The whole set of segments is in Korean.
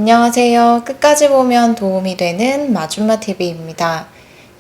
안녕하세요. 끝까지 보면 도움이 되는 마줌마TV입니다.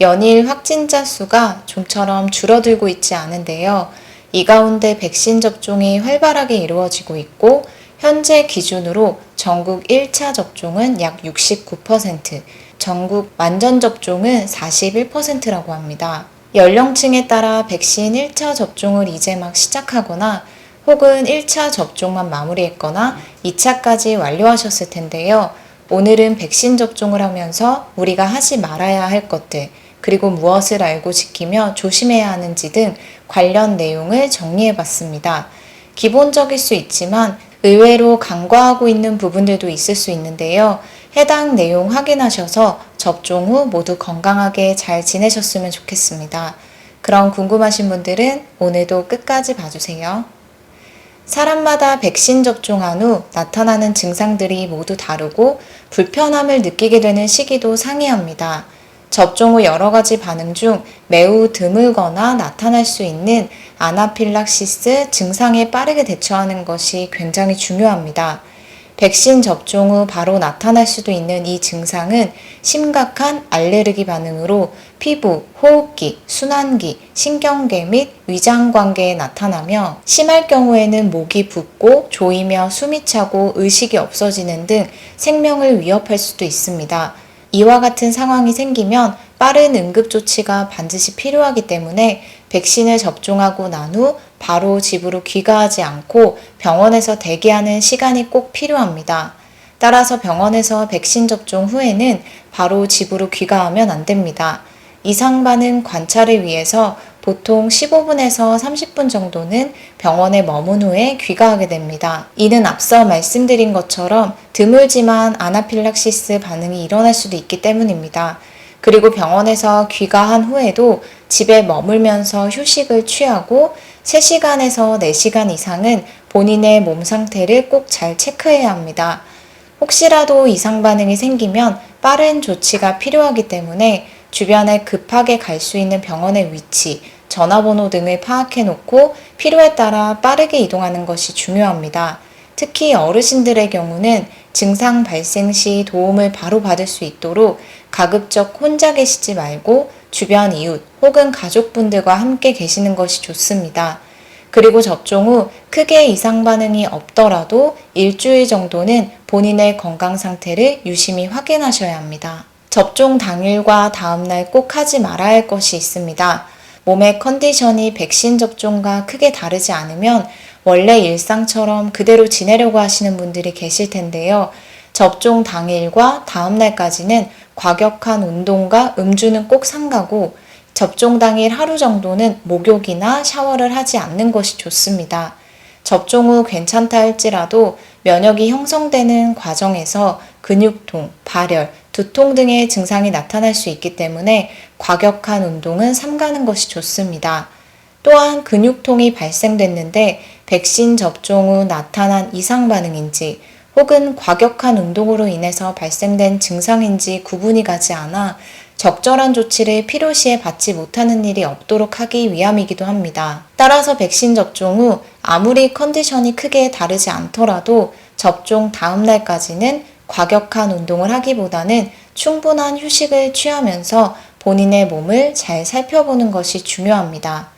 연일 확진자 수가 좀처럼 줄어들고 있지 않은데요. 이 가운데 백신 접종이 활발하게 이루어지고 있고 현재 기준으로 전국 1차 접종은 약 69%, 전국 완전 접종은 41%라고 합니다. 연령층에 따라 백신 1차 접종을 이제 막 시작하거나 혹은 1차 접종만 마무리했거나 2차까지 완료하셨을 텐데요. 오늘은 백신 접종을 하면서 우리가 하지 말아야 할 것들, 그리고 무엇을 알고 지키며 조심해야 하는지 등 관련 내용을 정리해 봤습니다. 기본적일 수 있지만 의외로 간과하고 있는 부분들도 있을 수 있는데요. 해당 내용 확인하셔서 접종 후 모두 건강하게 잘 지내셨으면 좋겠습니다. 그럼 궁금하신 분들은 오늘도 끝까지 봐주세요. 사람마다 백신 접종한 후 나타나는 증상들이 모두 다르고 불편함을 느끼게 되는 시기도 상이합니다. 접종 후 여러 가지 반응 중 매우 드물거나 나타날 수 있는 아나필락시스 증상에 빠르게 대처하는 것이 굉장히 중요합니다. 백신 접종 후 바로 나타날 수도 있는 이 증상은 심각한 알레르기 반응으로 피부, 호흡기, 순환기, 신경계 및 위장관계에 나타나며 심할 경우에는 목이 붓고 조이며 숨이 차고 의식이 없어지는 등 생명을 위협할 수도 있습니다. 이와 같은 상황이 생기면 빠른 응급조치가 반드시 필요하기 때문에 백신을 접종하고 난 후 바로 집으로 귀가하지 않고 병원에서 대기하는 시간이 꼭 필요합니다. 따라서 병원에서 백신 접종 후에는 바로 집으로 귀가하면 안 됩니다. 이상 반응 관찰을 위해서 보통 15분에서 30분 정도는 병원에 머문 후에 귀가하게 됩니다. 이는 앞서 말씀드린 것처럼 드물지만 아나필락시스 반응이 일어날 수도 있기 때문입니다. 그리고 병원에서 귀가한 후에도 집에 머물면서 휴식을 취하고 3시간에서 4시간 이상은 본인의 몸 상태를 꼭 잘 체크해야 합니다. 혹시라도 이상 반응이 생기면 빠른 조치가 필요하기 때문에 주변에 급하게 갈 수 있는 병원의 위치, 전화번호 등을 파악해 놓고 필요에 따라 빠르게 이동하는 것이 중요합니다. 특히 어르신들의 경우는 증상 발생 시 도움을 바로 받을 수 있도록 가급적 혼자 계시지 말고 주변 이웃 혹은 가족분들과 함께 계시는 것이 좋습니다. 그리고 접종 후 크게 이상 반응이 없더라도 일주일 정도는 본인의 건강 상태를 유심히 확인하셔야 합니다. 접종 당일과 다음날 꼭 하지 말아야 할 것이 있습니다. 몸의 컨디션이 백신 접종과 크게 다르지 않으면 원래 일상처럼 그대로 지내려고 하시는 분들이 계실 텐데요. 접종 당일과 다음날까지는 과격한 운동과 음주는 꼭 삼가고 접종 당일 하루 정도는 목욕이나 샤워를 하지 않는 것이 좋습니다. 접종 후 괜찮다 할지라도 면역이 형성되는 과정에서 근육통, 발열, 두통 등의 증상이 나타날 수 있기 때문에 과격한 운동은 삼가는 것이 좋습니다. 또한 근육통이 발생됐는데 백신 접종 후 나타난 이상 반응인지 혹은 과격한 운동으로 인해서 발생된 증상인지 구분이 가지 않아 적절한 조치를 필요시에 받지 못하는 일이 없도록 하기 위함이기도 합니다. 따라서 백신 접종 후 아무리 컨디션이 크게 다르지 않더라도 접종 다음 날까지는 과격한 운동을 하기보다는 충분한 휴식을 취하면서 본인의 몸을 잘 살펴보는 것이 중요합니다.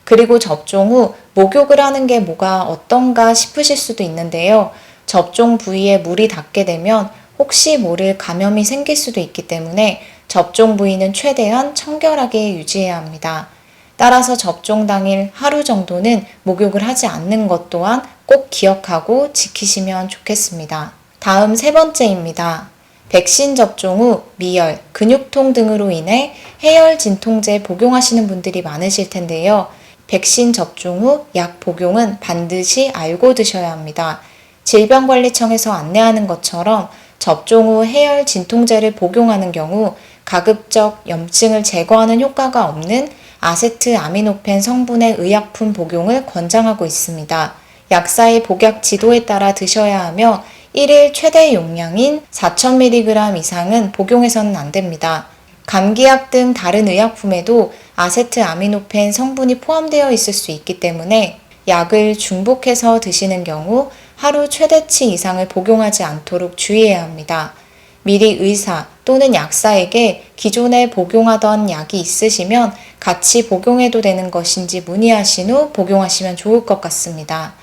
그리고 접종 후 목욕을 하는 게 뭐가 어떤가 싶으실 수도 있는데요. 접종 부위에 물이 닿게 되면 혹시 모를 감염이 생길 수도 있기 때문에 접종 부위는 최대한 청결하게 유지해야 합니다. 따라서 접종 당일 하루 정도는 목욕을 하지 않는 것 또한 꼭 기억하고 지키시면 좋겠습니다. 다음 3번째입니다. 백신 접종 후 미열, 근육통 등으로 인해 해열 진통제 복용하시는 분들이 많으실 텐데요. 백신 접종 후 약 복용은 반드시 알고 드셔야 합니다. 질병관리청에서 안내하는 것처럼 접종 후 해열 진통제를 복용하는 경우 가급적 염증을 제거하는 효과가 없는 아세트아미노펜 성분의 의약품 복용을 권장하고 있습니다. 약사의 복약 지도에 따라 드셔야 하며 1일 최대 용량인 4000mg 이상은 복용해서는 안 됩니다. 감기약 등 다른 의약품에도 아세트아미노펜 성분이 포함되어 있을 수 있기 때문에 약을 중복해서 드시는 경우 하루 최대치 이상을 복용하지 않도록 주의해야 합니다. 미리 의사 또는 약사에게 기존에 복용하던 약이 있으시면 같이 복용해도 되는 것인지 문의하신 후 복용하시면 좋을 것 같습니다.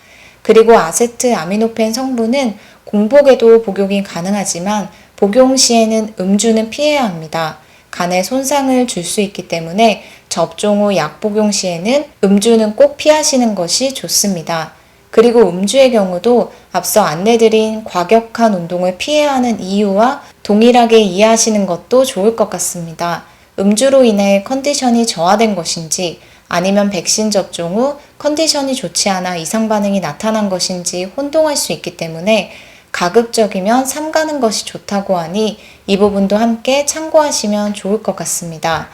그리고 아세트아미노펜 성분은 공복에도 복용이 가능하지만 복용 시에는 음주는 피해야 합니다. 간에 손상을 줄 수 있기 때문에 접종 후 약 복용 시에는 음주는 꼭 피하시는 것이 좋습니다. 그리고 음주의 경우도 앞서 안내드린 과격한 운동을 피해야 하는 이유와 동일하게 이해하시는 것도 좋을 것 같습니다. 음주로 인해 컨디션이 저하된 것인지 아니면 백신 접종 후 컨디션이 좋지 않아 이상 반응이 나타난 것인지 혼동할 수 있기 때문에 가급적이면 삼가는 것이 좋다고 하니 이 부분도 함께 참고하시면 좋을 것 같습니다.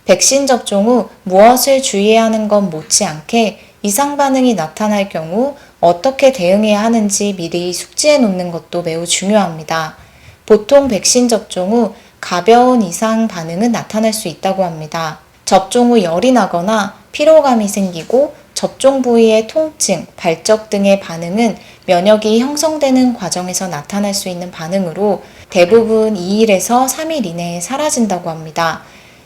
백신 접종 후 무엇을 주의해야 하는 건 못지않게 이상 반응이 나타날 경우 어떻게 대응해야 하는지 미리 숙지해 놓는 것도 매우 중요합니다. 보통 백신 접종 후 가벼운 이상 반응은 나타날 수 있다고 합니다. 접종 후 열이 나거나 피로감이 생기고 접종 부위의 통증, 발적 등의 반응은 면역이 형성되는 과정에서 나타날 수 있는 반응으로 대부분 2일에서 3일 이내에 사라진다고 합니다.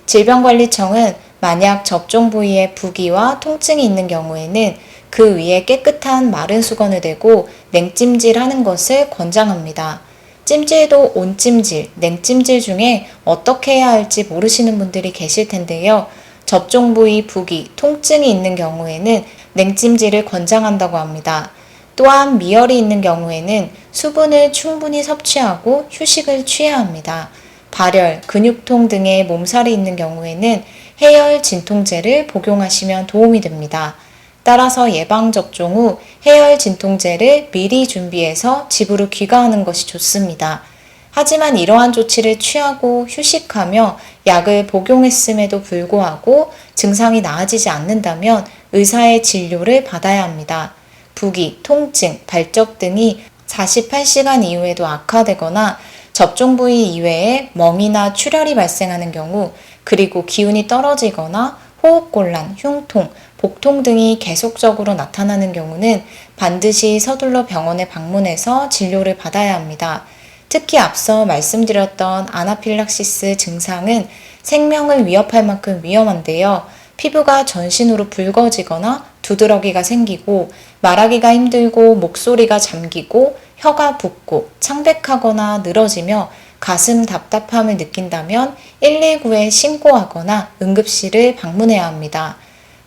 질병관리청은 만약 접종 부위에 부기와 통증이 있는 경우에는 그 위에 깨끗한 마른 수건을 대고 냉찜질 하는 것을 권장합니다. 찜질도 온찜질, 냉찜질 중에 어떻게 해야 할지 모르시는 분들이 계실 텐데요. 접종 부위 부기, 통증이 있는 경우에는 냉찜질을 권장한다고 합니다. 또한 미열이 있는 경우에는 수분을 충분히 섭취하고 휴식을 취해야 합니다. 발열, 근육통 등의 몸살이 있는 경우에는 해열 진통제를 복용하시면 도움이 됩니다. 따라서 예방접종 후 해열 진통제를 미리 준비해서 집으로 귀가하는 것이 좋습니다. 하지만 이러한 조치를 취하고 휴식하며 약을 복용했음에도 불구하고 증상이 나아지지 않는다면 의사의 진료를 받아야 합니다. 부기, 통증, 발적 등이 48시간 이후에도 악화되거나 접종 부위 이외에 멍이나 출혈이 발생하는 경우, 그리고 기운이 떨어지거나 호흡곤란, 흉통, 복통 등이 계속적으로 나타나는 경우는 반드시 서둘러 병원에 방문해서 진료를 받아야 합니다. 특히 앞서 말씀드렸던 아나필락시스 증상은 생명을 위협할 만큼 위험한데요. 피부가 전신으로 붉어지거나 두드러기가 생기고 말하기가 힘들고 목소리가 잠기고 혀가 붓고 창백하거나 늘어지며 가슴 답답함을 느낀다면 119에 신고하거나 응급실을 방문해야 합니다.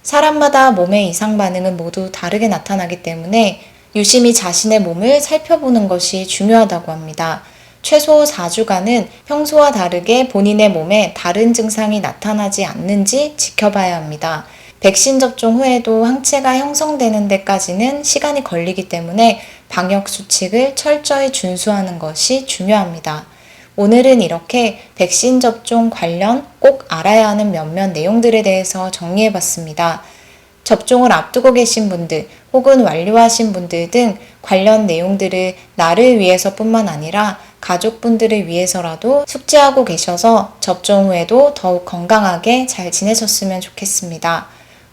사람마다 몸의 이상 반응은 모두 다르게 나타나기 때문에 유심히 자신의 몸을 살펴보는 것이 중요하다고 합니다. 최소 4주간은 평소와 다르게 본인의 몸에 다른 증상이 나타나지 않는지 지켜봐야 합니다. 백신 접종 후에도 항체가 형성되는 데까지는 시간이 걸리기 때문에 방역 수칙을 철저히 준수하는 것이 중요합니다. 오늘은 이렇게 백신 접종 관련 꼭 알아야 하는 몇몇 내용들에 대해서 정리해 봤습니다. 접종을 앞두고 계신 분들 혹은 완료하신 분들 등 관련 내용들을 나를 위해서뿐만 아니라 가족분들을 위해서라도 숙지하고 계셔서 접종 후에도 더욱 건강하게 잘 지내셨으면 좋겠습니다.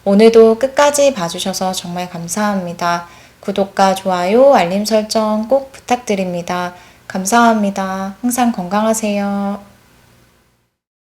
오늘도 끝까지 봐주셔서 정말 감사합니다. 구독과 좋아요, 알림 설정 꼭 부탁드립니다. 감사합니다. 항상 건강하세요.